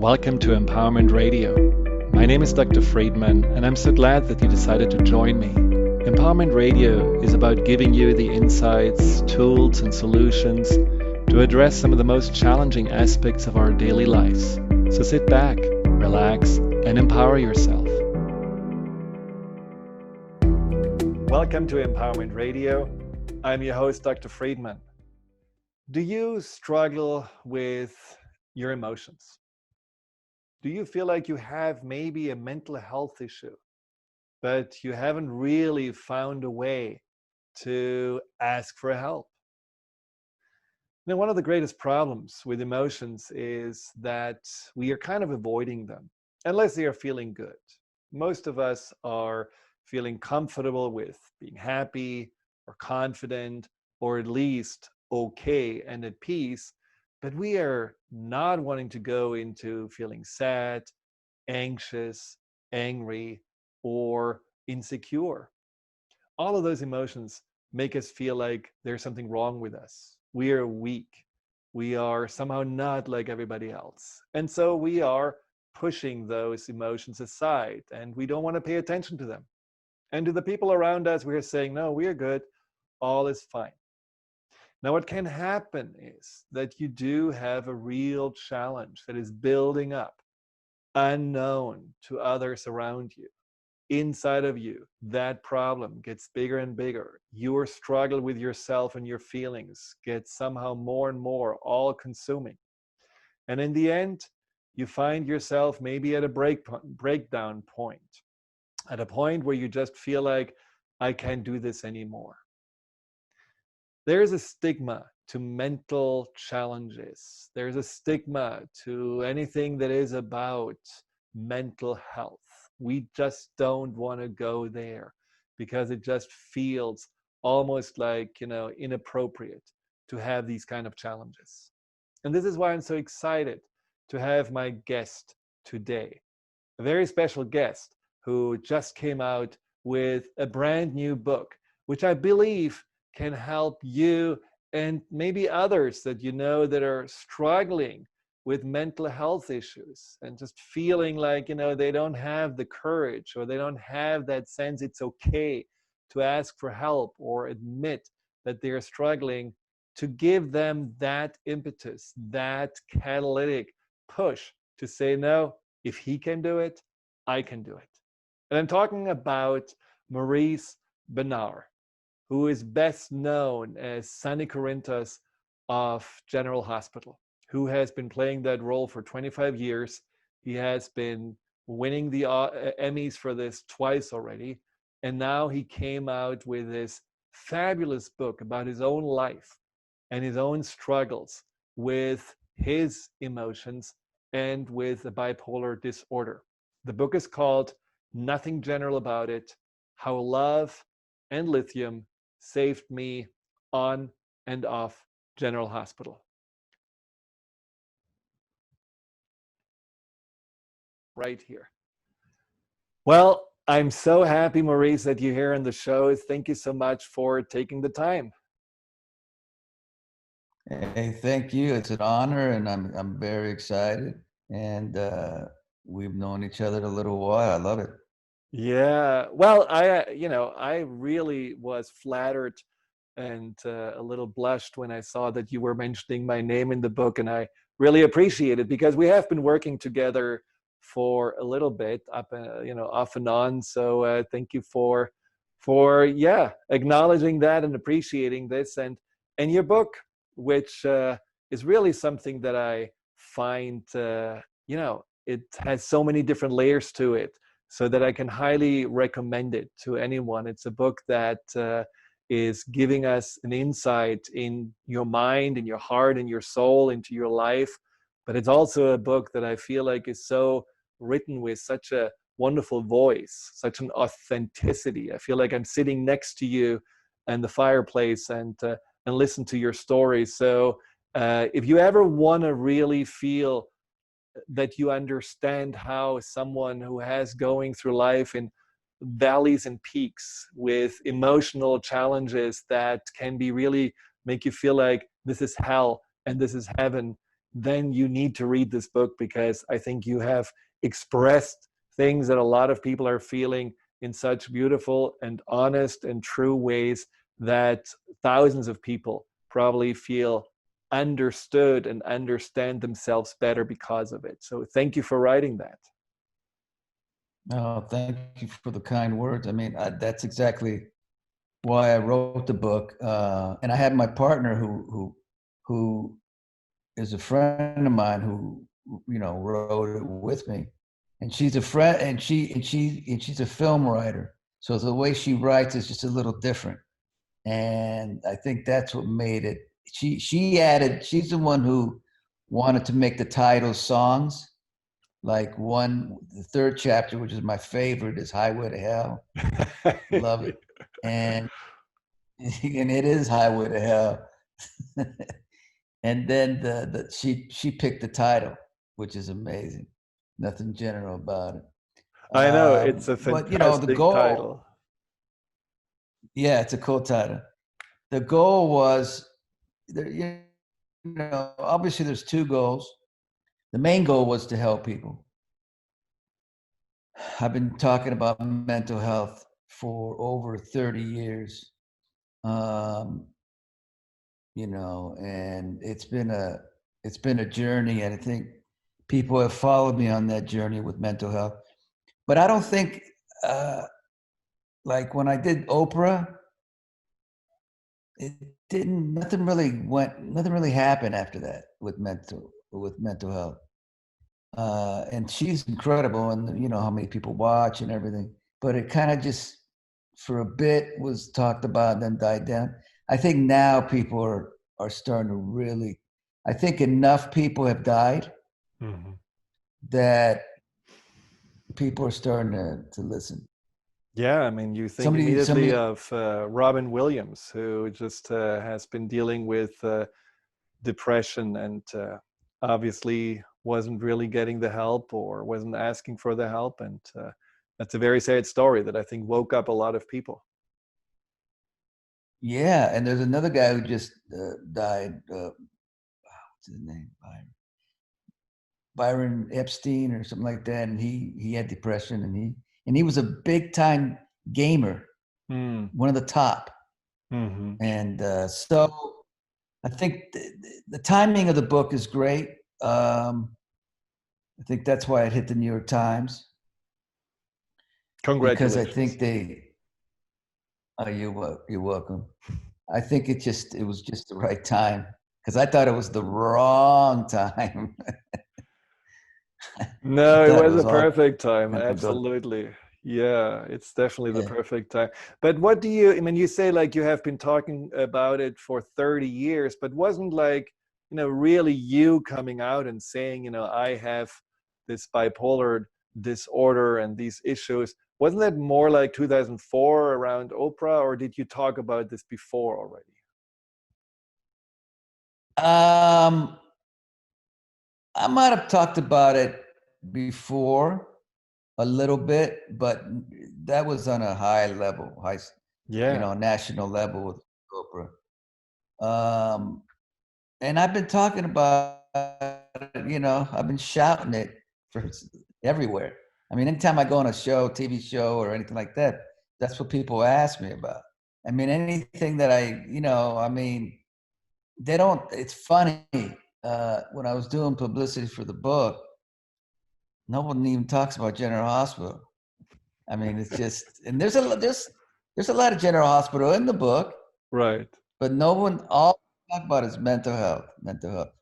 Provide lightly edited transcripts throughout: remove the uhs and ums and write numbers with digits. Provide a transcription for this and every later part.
Welcome to Empowerment Radio. My name is Dr. Friedemann, and I'm so glad that you decided to join me. Empowerment Radio is about giving you the insights, tools, and solutions to address some of the most challenging aspects of our daily lives. So sit back, relax, and empower yourself. Welcome to Empowerment Radio. I'm your host, Dr. Friedemann. Do you struggle with your emotions? Do you feel like you have maybe a mental health issue, but you haven't really found a way to ask for help? Now, one of the greatest problems with emotions is that we are kind of avoiding them, unless they are feeling good. Most of us are feeling comfortable with being happy or confident, or at least okay and at peace, but we are not wanting to go into feeling sad, anxious, angry, or insecure. All of those emotions make us feel like there's something wrong with us. We are weak. We are somehow not like everybody else. And so we are pushing those emotions aside, and we don't want to pay attention to them. And to the people around us, we are saying, no, we are good. All is fine. Now, what can happen is that you do have a real challenge that is building up, unknown to others around you. Inside of you, that problem gets bigger and bigger. Your struggle with yourself and your feelings gets somehow more and more all-consuming. And in the end, you find yourself maybe at a breakdown point, at a point where you just feel like, I can't do this anymore. There's a stigma to mental challenges. There's a stigma to anything that is about mental health. We just don't want to go there because it just feels almost like, inappropriate to have these kind of challenges. And this is why I'm so excited to have my guest today, a very special guest who just came out with a brand new book, which I believe can help you and maybe others that you know that are struggling with mental health issues and just feeling like, they don't have the courage or they don't have that sense it's okay to ask for help or admit that they're struggling, to give them that impetus, that catalytic push to say, no, if he can do it, I can do it. And I'm talking about Maurice Benard, who is best known as Sonny Corinthos of General Hospital, who has been playing that role for 25 years. He has been winning the Emmys for this twice already. And now he came out with this fabulous book about his own life and his own struggles with his emotions and with the bipolar disorder. The book is called Nothing General About It: How Love and Lithium Saved Me on and off General Hospital. Right here. Well, I'm so happy, Maurice, that you're here on the show. Thank you so much for taking the time. Hey, thank you. It's an honor, and I'm very excited. And we've known each other a little while. I love it. Yeah. Well, I really was flattered and a little blushed when I saw that you were mentioning my name in the book, and I really appreciate it because we have been working together for a little bit, off and on. So thank you for acknowledging that and appreciating this, and your book, which is really something that I find it has so many different layers to it, so that I can highly recommend it to anyone. It's a book that is giving us an insight in your mind, in your heart, in your soul, into your life. But it's also a book that I feel like is so written with such a wonderful voice, such an authenticity. I feel like I'm sitting next to you and the fireplace and listen to your stories. So if you ever want to really feel that you understand how someone who has going through life in valleys and peaks with emotional challenges that can be really make you feel like this is hell and this is heaven, then you need to read this book, because I think you have expressed things that a lot of people are feeling in such beautiful and honest and true ways that thousands of people probably feel understood and understand themselves better because of it. So thank you for writing that. Oh, thank you for the kind words. I mean, that's exactly why I wrote the book. And I had my partner who is a friend of mine who, wrote it with me. And she's a friend, and she's a film writer. So the way she writes is just a little different. And I think that's what made it. She's the one who wanted to make the title songs. Like the third chapter, which is my favorite, is Highway to Hell. Love it. And and it is Highway to Hell. And then she picked the title, which is amazing. Nothing general about it. I know, it's a But the fantastic goal, title. yeah, it's a cool title. The goal was, obviously there's two goals. The main goal was to help people. I've been talking about mental health for over 30 years. And it's been a journey, and I think people have followed me on that journey with mental health. But I don't think, like when I did Oprah, it didn't. Nothing really happened after that with mental health. And she's incredible, and how many people watch and everything. But it kind of just, for a bit, was talked about and then died down. I think now people are starting to really. I think enough people have died Mm-hmm. that people are starting to listen. Yeah, I mean, you think immediately Somebody. of Robin Williams, who just has been dealing with depression and obviously wasn't really getting the help or wasn't asking for the help. And that's a very sad story that I think woke up a lot of people. Yeah, and there's another guy who just died. What's his name? Byron Epstein or something like that, and he had depression, and he was a big time gamer, one of the top. Mm-hmm. And so I think the timing of the book is great. I think that's why it hit the New York Times, because I Congratulations. think you're welcome. I think it was just the right time, because I thought it was the wrong time. I No, it thought it was was a all perfect time. meant to go. Absolutely. Yeah, it's definitely the Yeah. perfect time. But what do you, I mean, you say like you have been talking about it for 30 years, but wasn't like, really you coming out and saying, I have this bipolar disorder and these issues. Wasn't that more like 2004 around Oprah, or did you talk about this before already? Um, I might have talked about it before a little bit, but that was on a high level, Yeah. national level with Oprah. Um, and I've been talking about it, I've been shouting it for everywhere. I mean, anytime I go on a show, TV show, or anything like that, that's what people ask me about. I mean, anything that I mean, they don't. It's funny. When I was doing publicity for the book, no one even talks about General Hospital. I mean, it's just, and there's a lot of General Hospital in the book, Right. but no one all talk about is mental health,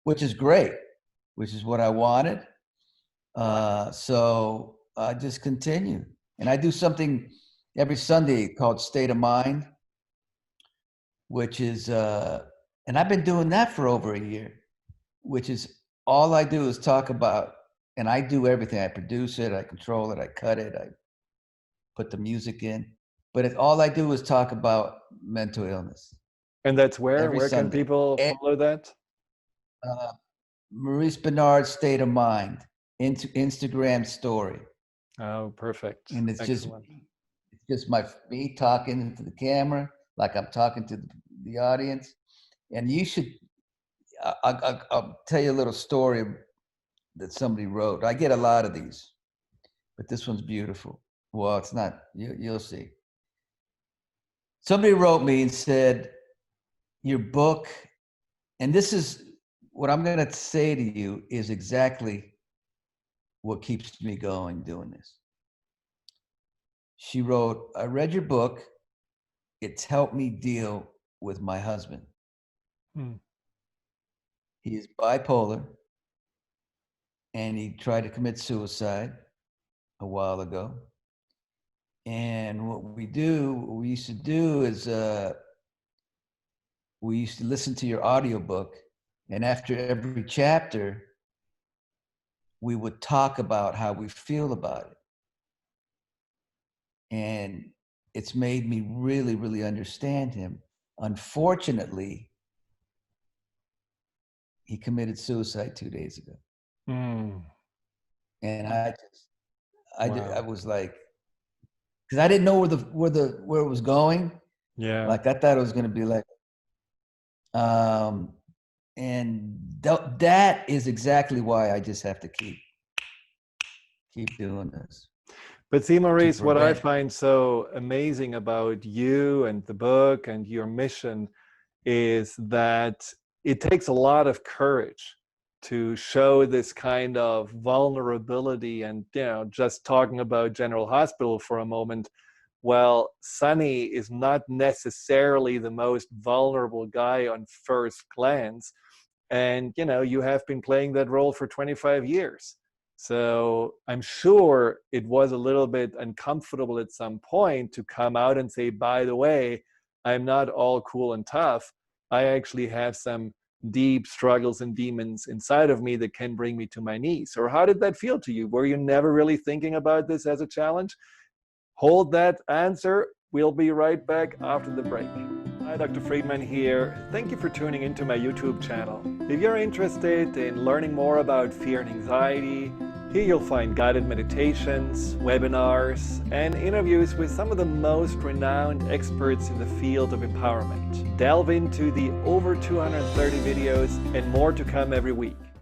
which is great, which is what I wanted. So I just continue, and I do something every Sunday called State of Mind, which is, and I've been doing that for over a year, which is all I do is talk about, and I do everything. I produce it, I control it, I cut it, I put the music in, but all I do is talk about mental illness And that's where? every Where can Sunday. people follow that? Uh, Maurice Benard State of Mind into Instagram story, Oh, perfect. and Excellent. it's just me talking to the camera like I'm talking to the audience, and you should. I'll tell you a little story that somebody wrote. I get a lot of these, but this one's beautiful. Well, it's not. You'll see. Somebody wrote me and said, your book, and this is what I'm going to say to you is exactly what keeps me going doing this. She wrote, I read your book. It's helped me deal with my husband. He is bipolar, and he tried to commit suicide a while ago. And what we used to do is we used to listen to your audiobook, and after every chapter, we would talk about how we feel about it. And it's made me really, really understand him. Unfortunately, he committed suicide 2 days ago. And I was like, because I didn't know where it was going. Yeah. Like I thought it was going to be like, and that is exactly why I just have to keep doing this. But see, Maurice, what I find so amazing about you and the book and your mission is that it takes a lot of courage to show this kind of vulnerability. And, you know, just talking about General Hospital for a moment, well, Sonny is not necessarily the most vulnerable guy on first glance. And, you know, you have been playing that role for 25 years. So I'm sure it was a little bit uncomfortable at some point to come out and say, by the way, I'm not all cool and tough. I actually have some deep struggles and demons inside of me that can bring me to my knees. Or how did that feel to you? Were you never really thinking about this as a challenge? Hold that answer. We'll be right back after the break. Hi, Dr. Friedemann here. Thank you for tuning into my YouTube channel. If you're interested in learning more about fear and anxiety, here you'll find guided meditations, webinars, and interviews with some of the most renowned experts in the field of empowerment. Delve into the over 230 videos and more to come every week.